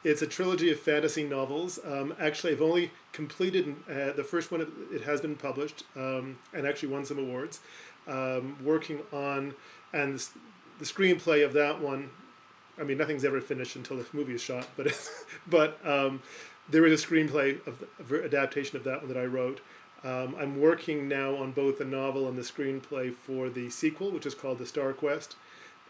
It's a trilogy of fantasy novels. Actually, I've only completed the first one. It has been published and actually won some awards. Working on and the screenplay of that one. I mean, nothing's ever finished until the movie is shot, but there is a screenplay of adaptation of that one that I wrote. I'm working now on both the novel and the screenplay for the sequel, which is called The Star Quest,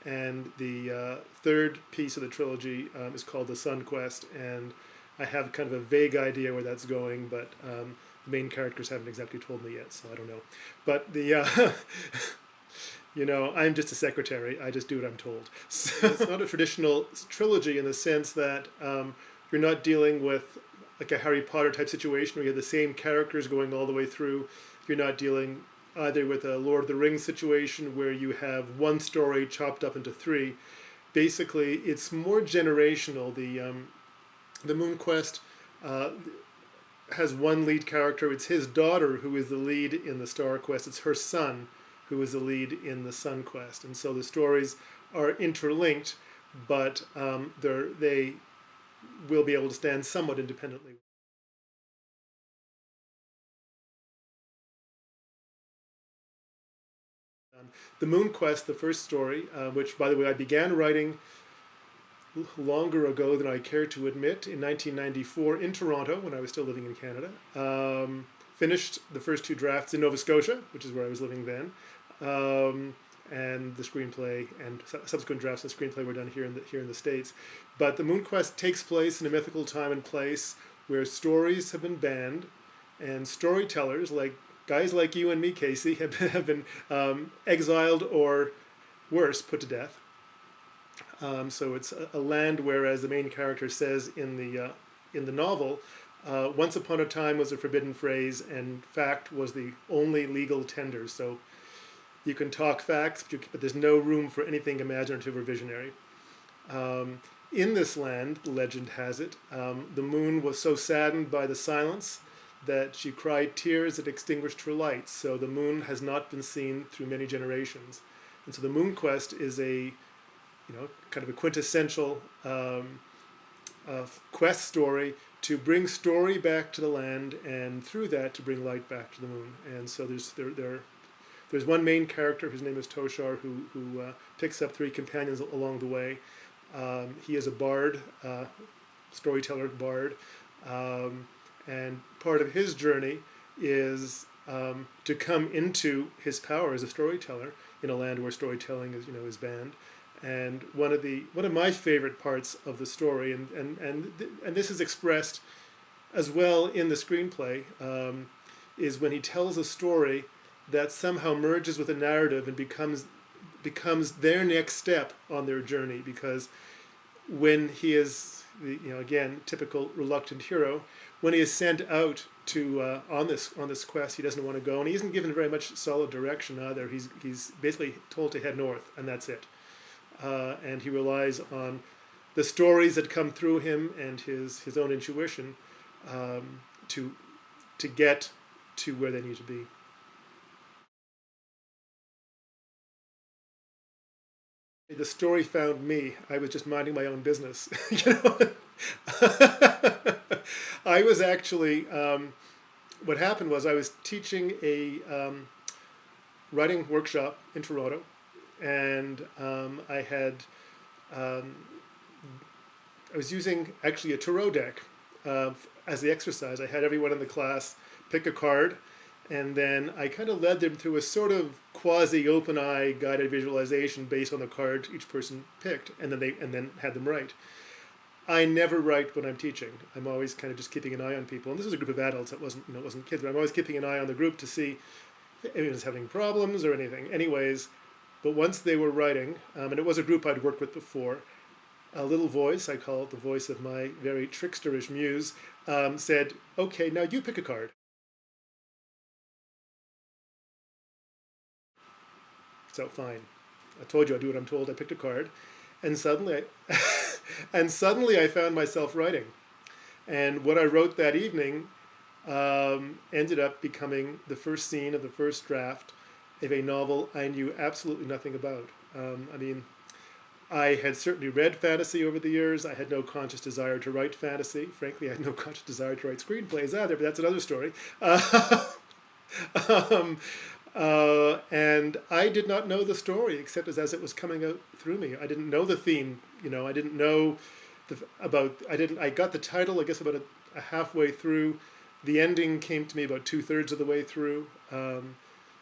and the third piece of the trilogy is called The Sun Quest, and I have kind of a vague idea where that's going, but the main characters haven't exactly told me yet, so I don't know. But the I'm just a secretary. I just do what I'm told. So it's not a traditional trilogy in the sense that you're not dealing with like a Harry Potter type situation where you have the same characters going all the way through. You're not dealing either with a Lord of the Rings situation where you have one story chopped up into three. Basically, it's more generational. The MoonQuest has one lead character. It's his daughter who is the lead in the Star Quest. It's her son who is the lead in the Sun Quest. And so the stories are interlinked, but they will be able to stand somewhat independently. The MoonQuest, the first story, which, by the way, I began writing longer ago than I care to admit, in 1994 in Toronto when I was still living in Canada. Finished the first two drafts in Nova Scotia, which is where I was living then. And the screenplay and subsequent drafts of the screenplay were done here in the States. But the MoonQuest takes place in a mythical time and place where stories have been banned, and storytellers, like guys like you and me, Casey, have been exiled or worse, put to death. So it's a land where, as the main character says in the novel, once upon a time was a forbidden phrase, and fact was the only legal tender. So you can talk facts, but there's no room for anything imaginative or visionary. In this land, legend has it, the moon was so saddened by the silence that she cried tears that extinguished her lights. So the moon has not been seen through many generations. And so the MoonQuest is kind of a quintessential quest story to bring story back to the land, and through that to bring light back to the moon. And so there's one main character, his name is Toshar, who picks up three companions along the way. He is a bard, storyteller bard, and part of his journey is to come into his power as a storyteller in a land where storytelling is banned. And one of my favorite parts of the story, and this is expressed as well in the screenplay, is when he tells a story that somehow merges with a narrative and becomes their next step on their journey. Because when he is, again, typical reluctant hero, when he is sent out to on this quest, he doesn't want to go, and he isn't given very much solid direction either. He's basically told to head north, and that's it. And he relies on the stories that come through him and his own intuition to get to where they need to be. The story found me. I was just minding my own business. I was actually. What happened was I was teaching a writing workshop in Toronto, and I was using actually a tarot deck as the exercise. I had everyone in the class pick a card, and then I kind of led them through a sort of quasi-open eye guided visualization based on the card each person picked, and then had them write. I never write when I'm teaching. I'm always kind of just keeping an eye on people, and this was a group of adults. It wasn't kids, but I'm always keeping an eye on the group to see if anyone's having problems or anything. Anyways, but once they were writing, and it was a group I'd worked with before, a little voice, I call it the voice of my very tricksterish muse, said, "Okay, now you pick a card." So fine, I told you I'd do what I'm told. I picked a card, and suddenly, I found myself writing, and what I wrote that evening ended up becoming the first scene of the first draft of a novel I knew absolutely nothing about. I had certainly read fantasy over the years. I had no conscious desire to write fantasy. Frankly, I had no conscious desire to write screenplays either, but that's another story. Um, and I did not know the story except as it was coming out through me. I didn't know the theme. I didn't know I got the title, I guess, about a halfway through. The ending came to me about 2/3 of the way through.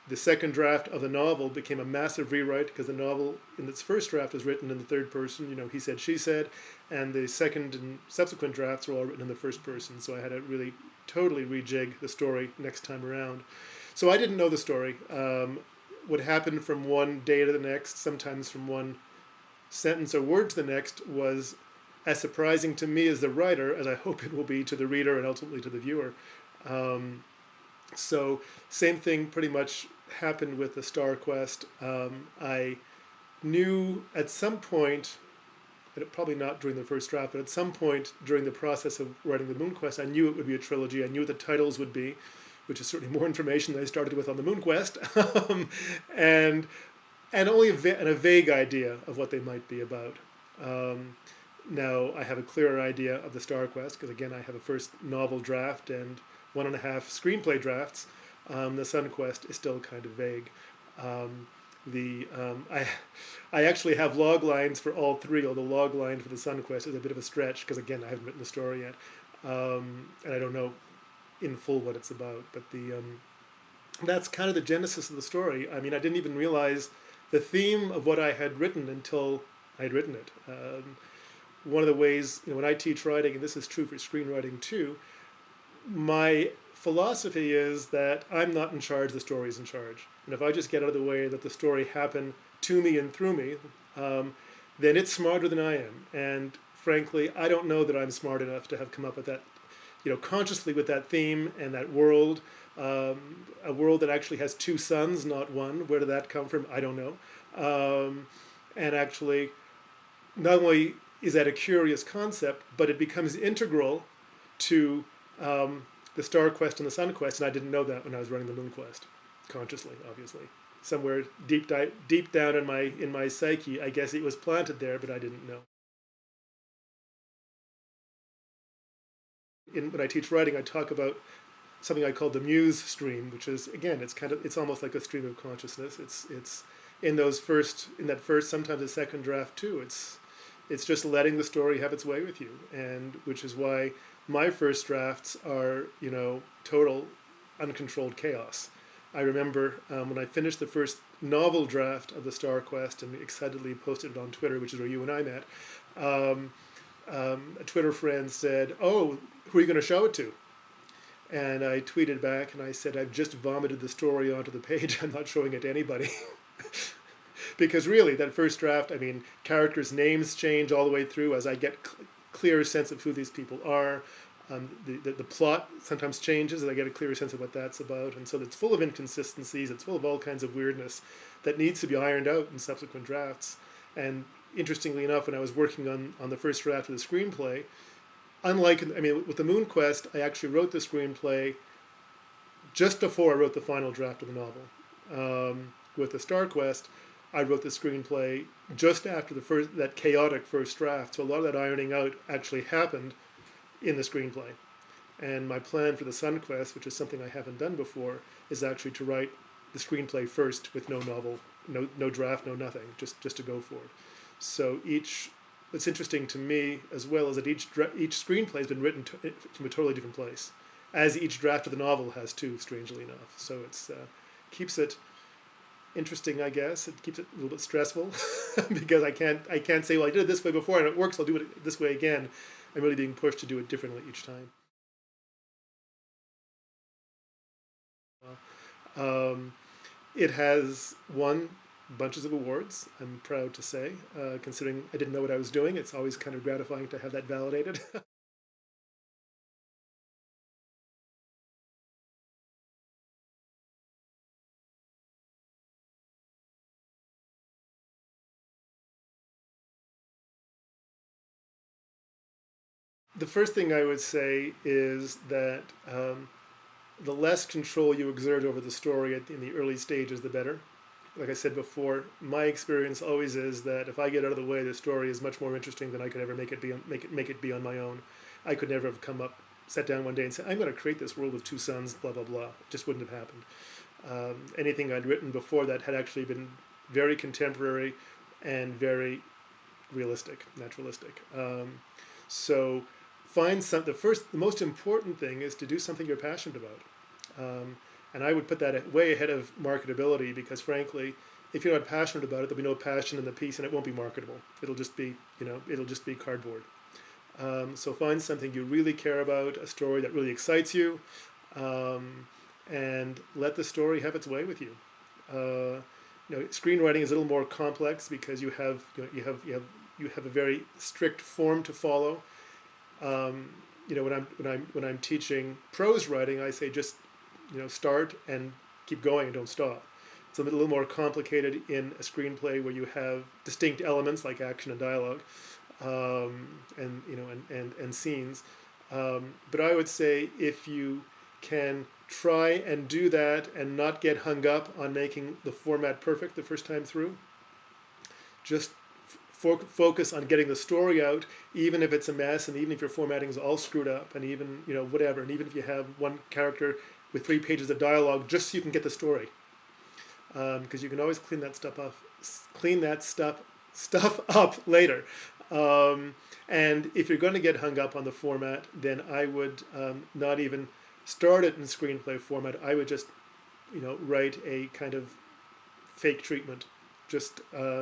The second draft of the novel became a massive rewrite because the novel in its first draft was written in the third person, he said, she said, and the second and subsequent drafts were all written in the first person. So I had to really totally rejig the story next time around. So I didn't know the story. What happened from one day to the next, sometimes from one sentence or word to the next, was as surprising to me as the writer as I hope it will be to the reader and ultimately to the viewer. So same thing pretty much happened with the Star Quest. I knew at some point, probably not during the first draft, but at some point during the process of writing the MoonQuest, I knew it would be a trilogy. I knew what the titles would be, which is certainly more information than I started with on the MoonQuest, and only a vague idea of what they might be about. Now I have a clearer idea of the Star Quest because again I have a first novel draft and 1.5 screenplay drafts. The Sun Quest is still kind of vague. I actually have log lines for all three, although log line for the Sun Quest is a bit of a stretch because again I haven't written the story yet, and I don't know in full what it's about. But that's kind of the genesis of the story. I mean, I didn't even realize the theme of what I had written until I had written it. One of the ways, when I teach writing, and this is true for screenwriting too, my philosophy is that I'm not in charge, the story's in charge. And if I just get out of the way and let the story happen to me and through me, then it's smarter than I am. And frankly, I don't know that I'm smart enough to have come up with that, consciously with that theme and that world, a world that actually has two suns, not one. Where did that come from? I don't know. And actually, not only is that a curious concept, but it becomes integral to the Star Quest and the Sun Quest, and I didn't know that when I was running the MoonQuest, consciously, obviously. Somewhere deep down in my psyche, I guess it was planted there, but I didn't know. When I teach writing, I talk about something I call the muse stream, which is again, it's almost like a stream of consciousness. It's in that first, sometimes the second draft too. It's just letting the story have its way with you, and which is why my first drafts are, total uncontrolled chaos. I remember when I finished the first novel draft of the Star Quest and excitedly posted it on Twitter, which is where you and I met, a Twitter friend said, "Oh, who are you going to show it to?" And I tweeted back and I said, "I've just vomited the story onto the page. I'm not showing it to anybody." Because really, that first draft, I mean, characters' names change all the way through as I get clearer sense of who these people are. The plot sometimes changes and I get a clearer sense of what that's about. And so it's full of inconsistencies. It's full of all kinds of weirdness that needs to be ironed out in subsequent drafts. And interestingly enough, when I was working on the first draft of the screenplay, with the MoonQuest, I actually wrote the screenplay just before I wrote the final draft of the novel. With the Star Quest, I wrote the screenplay just after that chaotic first draft. So a lot of that ironing out actually happened in the screenplay. And my plan for the Sun Quest, which is something I haven't done before, is actually to write the screenplay first with no novel, no draft, no nothing, just to go for it. So it's interesting to me as well is that each screenplay has been written from a totally different place, as each draft of the novel has too, strangely enough. So it's keeps it interesting, I guess. It keeps it a little bit stressful because I can't say, well, I did it this way before and it works, I'll do it this way again. I'm really being pushed to do it differently each time. It has won bunches of awards, I'm proud to say. Considering I didn't know what I was doing, it's always kind of gratifying to have that validated. The first thing I would say is that the less control you exert over the story in the early stages, the better. like I said before, my experience always is that if I get out of the way, the story is much more interesting than I could ever make it be on my own. I could never have sat down one day and said, I'm going to create this world with two suns, blah blah blah. It just wouldn't have happened. Anything I'd written before that had actually been very contemporary and very realistic, naturalistic. So the most important thing is to do something you're passionate about. And I would put that way ahead of marketability, because frankly, if you're not passionate about it, there'll be no passion in the piece and it won't be marketable. It'll just be, it'll just be cardboard. So find something you really care about, a story that really excites you, and let the story have its way with you. Screenwriting is a little more complex because you have a very strict form to follow. When I'm teaching prose writing, I say just start and keep going and don't stop. It's a little more complicated in a screenplay where you have distinct elements like action and dialogue, and scenes. But I would say if you can try and do that and not get hung up on making the format perfect the first time through, just focus on getting the story out, even if it's a mess, and even if your formatting is all screwed up, and even whatever, and even if you have one character with 3 pages of dialogue, just so you can get the story, because you can always clean that stuff up later. And if you're going to get hung up on the format, then I would not even start it in screenplay format. I would just write a kind of fake treatment. Just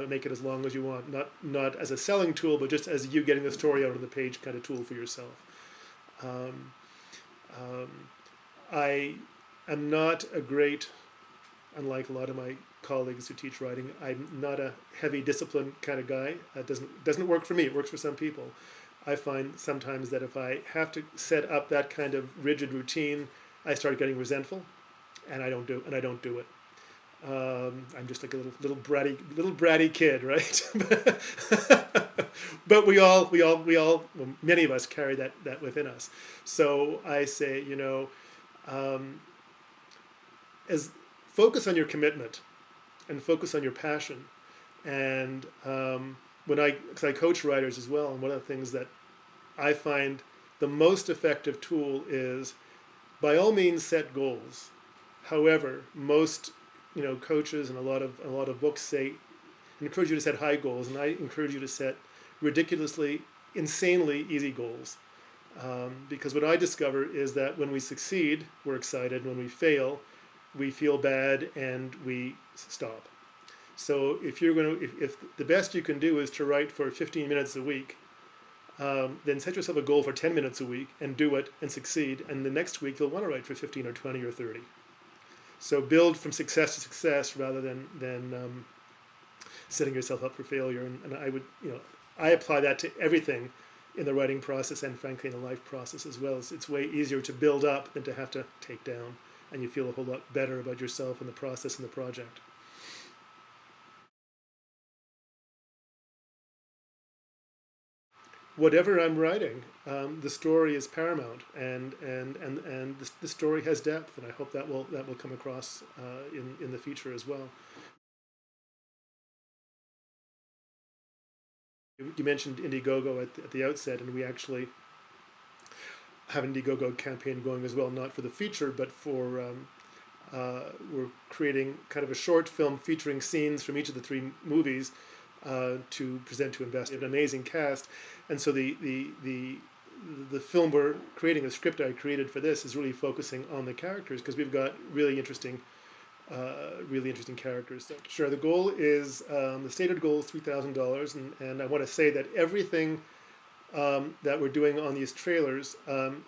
make it as long as you want, not as a selling tool, but just as you getting the story out on the page kind of tool for yourself. I am not unlike a lot of my colleagues who teach writing, I'm not a heavy discipline kind of guy. That doesn't work for me. It works for some people. I find sometimes that if I have to set up that kind of rigid routine, I start getting resentful, and I don't do it. I'm just like a little bratty kid, right? But well, many of us carry that within us. So I say, as focus on your commitment and focus on your passion. And because I coach writers as well, and one of the things that I find the most effective tool is, by all means, set goals. However, most coaches and a lot of books say encourage you to set high goals, and I encourage you to set ridiculously, insanely easy goals. Because what I discover is that when we succeed, we're excited. When we fail, we feel bad and we stop. So if the best you can do is to write for 15 minutes a week, then set yourself a goal for 10 minutes a week and do it and succeed. And the next week you'll want to write for 15 or 20 or 30. So build from success to success rather than setting yourself up for failure. And I apply that to everything in the writing process and frankly in the life process as well. It's way easier to build up than to have to take down, and you feel a whole lot better about yourself and the process and the project. Whatever I'm writing, the story is paramount, and the story has depth, and I hope that will come across in the feature as well. You mentioned Indiegogo at the outset, and we actually have an Indiegogo campaign going as well, not for the feature, but for we're creating kind of a short film featuring scenes from each of the 3 movies to present to investors. An amazing cast, and so the film we're creating, the script I created for this, is really focusing on the characters, because we've got really interesting characters. So, sure, the goal is the stated goal is $3,000, and I want to say that everything that we're doing on these trailers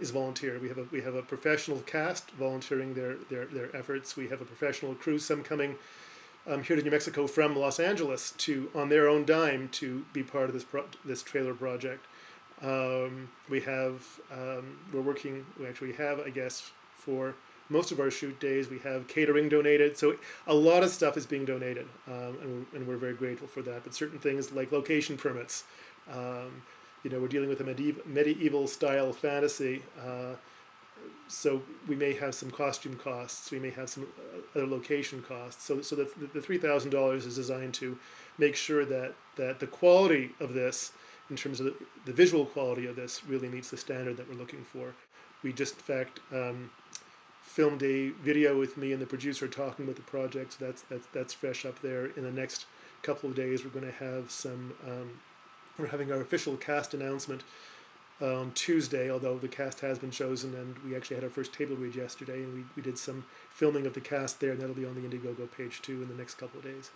is volunteer. We have a professional cast volunteering their efforts. We have a professional crew, some coming here to New Mexico from Los Angeles on their own dime to be part of this trailer project. We actually have, I guess, for most of our shoot days, we have catering donated. So a lot of stuff is being donated, and we're very grateful for that. But certain things like location permits, we're dealing with a medieval style fantasy. so we may have some costume costs, we may have some other location costs. So the $3,000 is designed to make sure that the quality of this, in terms of the visual quality of this, really meets the standard that we're looking for. We just, in fact, filmed a video with me and the producer talking about the project. So that's fresh up there. In the next couple of days, we're going to have some. We're having our official cast announcement on Tuesday, although the cast has been chosen, and we actually had our first table read yesterday, and we did some filming of the cast there, and that'll be on the Indiegogo page too in the next couple of days.